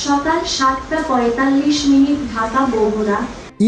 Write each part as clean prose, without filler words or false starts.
সকাল ৭টা ৪৫ ঢাকা বগুড়া।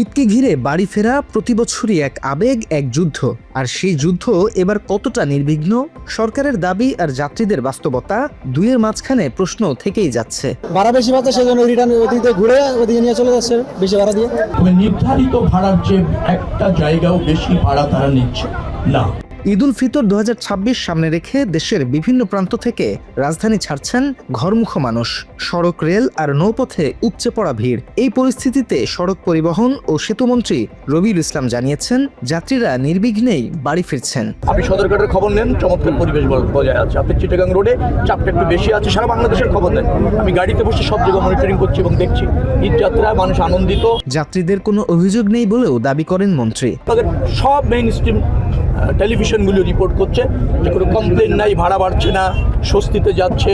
ঈদকে ঘিরে বাড়ি ফেরা প্রতিবছরই এক আবেগ, এক যুদ্ধ। আর সেই যুদ্ধ এবার কতটা নির্বিঘ্ন? সরকারের দাবি আর যাত্রীদের বাস্তবতা, দুইয়ের মাঝখানে প্রশ্ন থেকেই যাচ্ছে। ভাড়া বেশি পাচ্ছে, সেজন্য রিটার্ন ওদিকে ঘুরে ওদিকে নিয়ে চলে যাচ্ছে বেশি ভাড়া দিয়ে। তবে নির্ধারিত ভাড়ার চেয়ে একটা জায়গাও বেশি ভাড়া তারা নিচ্ছে না। ঈদ উল ফিতর ২০২৬ সামনে রেখে দেশের বিভিন্ন প্রান্ত থেকে রাজধানী ছাড়ছেন ঘরমুখো মানুষ। সড়ক, রেল আর নৌপথে উপচে পড়া ভিড়। এই পরিস্থিতিতে সড়ক পরিবহন ও সেতুমন্ত্রী রবিউল ইসলাম জানিয়েছেন, যাত্রীরা নির্বিঘ্নেই বাড়ি ফিরছেন। আপনি সদরঘাটের খবর নেন, চমৎকার পরিবেশ বজায় আছে। আপনি চিটাগাং রোডে চাপটা একটু বেশি আছে, সারা বাংলাদেশের খবর নেন। আমি গাড়িতে বসে সব জায়গা মনিটরিং করছি এবং দেখছি ঈদ যাত্রা মানুষ আনন্দিত। যাত্রীদের কোনো অভিযোগ নেই বলেও দাবি করেন মন্ত্রী। তাদের সব মেইন স্ট্রিম টেলিভিশনগুলো রিপোর্ট করছে যে কোনো কমপ্লেন নাই, ভাড়া বাড়ছে না, স্বস্তিতে যাচ্ছে।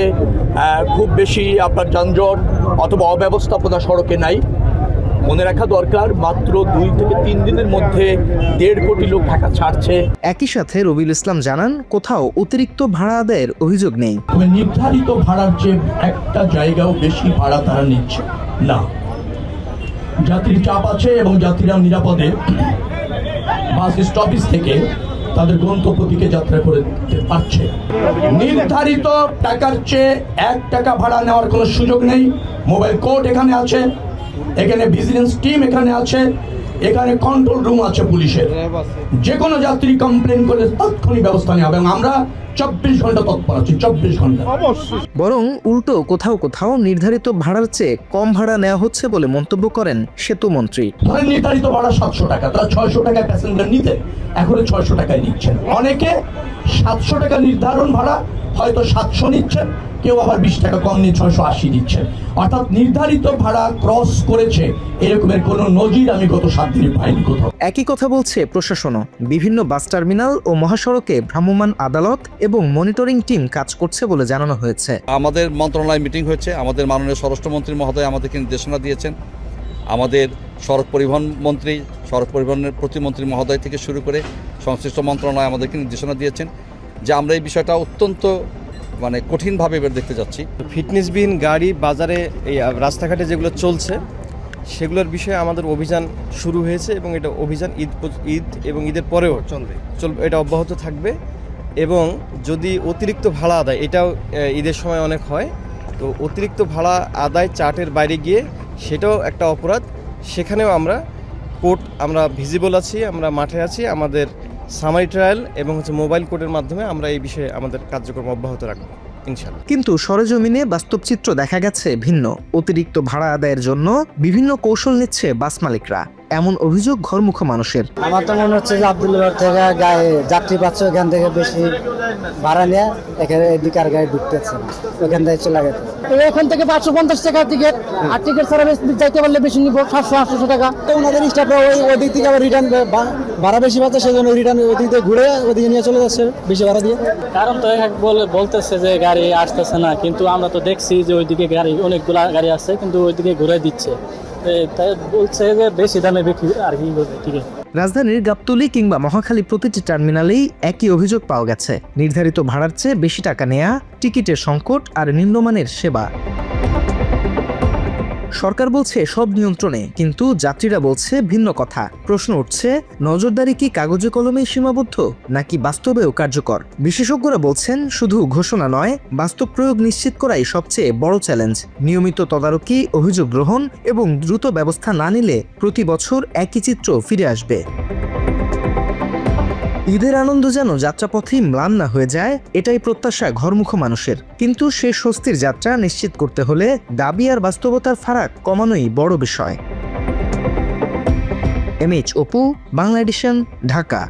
খুব বেশি আপনার যানজট অথবা অব্যবস্থাপনা সড়কে নাই। মনে রাখা দরকার, মাত্র 2 থেকে 3 দিনের মধ্যে 1.5 কোটি লোক ঢাকা ছাড়ছে। একই সাথে রবিউল ইসলাম জানান, কোথাও অতিরিক্ত ভাড়া আদায়ের অভিযোগ নেই। তবে নির্ধারিত ভাড়ার চেয়ে একটা জায়গাও বেশি ভাড়া তারা নিচ্ছে না। যাত্রীর চাপ আছে এবং যাত্রীরা নিরাপদে বাস স্টপেজ থেকে তাদের গন্তব্য দিকে যাত্রা করতে পারছে। নির্ধারিত টাকার চেয়ে 1 টাকা ভাড়া নেওয়ার কোনো সুযোগ নেই। মোবাইল কোর্ট এখানে আছে, এখানে ভিজিলেন্স টিম এখানে আছে, এখানে কন্ট্রোল রুম আছে পুলিশের। যে কোনো যাত্রী কমপ্লেন করে তাৎক্ষণিক ব্যবস্থা নেওয়া হবে এবং আমরা 24 ঘন্টা তৎপর আছি, 24 ঘন্টা। বরং উল্টো কোথাও কোথাও নির্ধারিত ভাড়ার চেয়ে কম ভাড়া নেওয়া হচ্ছে বলে মন্তব্য করেন সেতুমন্ত্রী। ধরেন নির্ধারিত ভাড়া 700 টাকা, তারা 600 টাকায় প্যাসেঞ্জার নিতে এখন 600 টাকায় নিচ্ছেন। অনেকে 700 টাকা নির্ধারণ ভাড়া হয়তো 700 নিচ্ছেন, কেউ আবার 20 টাকা কম নিয়ে 680 দিচ্ছেন। অর্থাৎ নির্ধারিত ভাড়া ক্রস করেছে এরকমের কোনো নজির আমি গত 7 দিনে পাইনি কোথাও। একই কথা বলছে প্রশাসনও। বিভিন্ন বাস টার্মিনাল ও মহাসড়কে ভ্রাম্যমাণ আদালত এবং মনিটরিং টিম কাজ করছে বলে জানানো হয়েছে। আমাদের মন্ত্রণালয় মিটিং হয়েছে, আমাদের মাননীয় স্বরাষ্ট্রমন্ত্রী মহোদয় আমাদেরকে নির্দেশনা দিয়েছেন। আমাদের সড়ক পরিবহন মন্ত্রী, সড়ক পরিবহনের প্রতিমন্ত্রী মহোদয় থেকে শুরু করে সংশ্লিষ্ট মন্ত্রণালয় আমাদেরকে নির্দেশনা দিয়েছেন যে আমরা এই বিষয়টা অত্যন্ত কঠিনভাবে এবার দেখতে যাচ্ছি। ফিটনেসবিহীন গাড়ি বাজারে এই রাস্তাঘাটে যেগুলো চলছে সেগুলোর বিষয়ে আমাদের অভিযান শুরু হয়েছে এবং এটা অভিযান ঈদ এবং ঈদের পরেও চলবে, এটা অব্যাহত থাকবে। এবং যদি অতিরিক্ত ভাড়া আদায়, এটাও ঈদের সময় অনেক হয়, তো অতিরিক্ত ভাড়া আদায় চার্টের বাইরে গিয়ে সেটাও একটা অপরাধ। সেখানেও আমরা ভিজিবল আছি, আমরা মাঠে আছি, আমাদের সামারি ট্রায়াল এবং মোবাইল কোর্টের মাধ্যমে আমরা এই বিষয়ে আমাদের কার্যক্রম অব্যাহত রাখবো ইনশাআল্লাহ। কিন্তু সরেজমিনে বাস্তব চিত্র দেখা গেছে ভিন্ন। অতিরিক্ত ভাড়া আদায়ের জন্য বিভিন্ন কৌশল নিচ্ছে বাস মালিকরা, এমন অভিযোগ ঘরমুখো মানুষের। আমার তো মনে হচ্ছে যে আব্দুল্লাহ থেকে গায়ে যাত্রী পাচ্ছে, ওখান থেকে বেশি ভাড়া নিয়ে এখানে এদিকে আর গাড়ি ঢুকতেছে না, ওখান থেকে চলে গেছে। এখান থেকে 550 টাকা টিকিট, আর টিকিট ছাড়া যাইতে পারলে বেশি নিব 700-800 টাকা। তো ওনাদের স্টাফরা ওই দিক থেকে আবার রিটার্ন ভাড়া বেশি পাচ্ছে, সেজন্য রিটার্ন ওদিকে ঘুরে ওদিকে নিয়ে চলে যাচ্ছে বেশি ভাড়া দিয়ে। কারণ তো বলতেছে যে গাড়ি আসতেছে না, কিন্তু আমরা তো দেখছি যে ওইদিকে গাড়ি অনেকগুলা গাড়ি আছে, কিন্তু ওইদিকে ঘুরে দিচ্ছে। তাই বলছে যে বেশি দামে বিক্রি আর কি করবে। ঠিক আছে, রাজধানীর গাবতলী কিংবা মহাখালী প্রতিটি টার্মিনালেই একই অভিযোগ পাওয়া গেছে। নির্ধারিত ভাড়ার চেয়ে বেশি টাকা নেয়া, টিকিটের সংকট আর নিম্নমানের সেবা। সরকার বলছে সব নিয়ন্ত্রণে, কিন্তু যাত্রীরা বলছে ভিন্ন কথা। প্রশ্ন উঠছে, নজরদারি কি কাগজে কলমেই সীমাবদ্ধ নাকি বাস্তবেও কার্যকর? বিশেষজ্ঞরা বলছেন, শুধু ঘোষণা নয়, বাস্তব প্রয়োগ নিশ্চিত করাই সবচেয়ে বড় চ্যালেঞ্জ। নিয়মিত তদারকি, অভিযোগ গ্রহণ এবং দ্রুত ব্যবস্থা না নিলে প্রতি বছর একই চিত্র ফিরে আসবে। ঈদের আনন্দ যেন যাত্রাপথেই ম্লান না হয়ে যায়, এটাই প্রত্যাশা ঘরমুখো মানুষের। কিন্তু সে স্বস্তির যাত্রা নিশ্চিত করতে হলে দাবি আর বাস্তবতার ফারাক কমানোই বড় বিষয়। MH Apu, Bangla edition, Dhaka.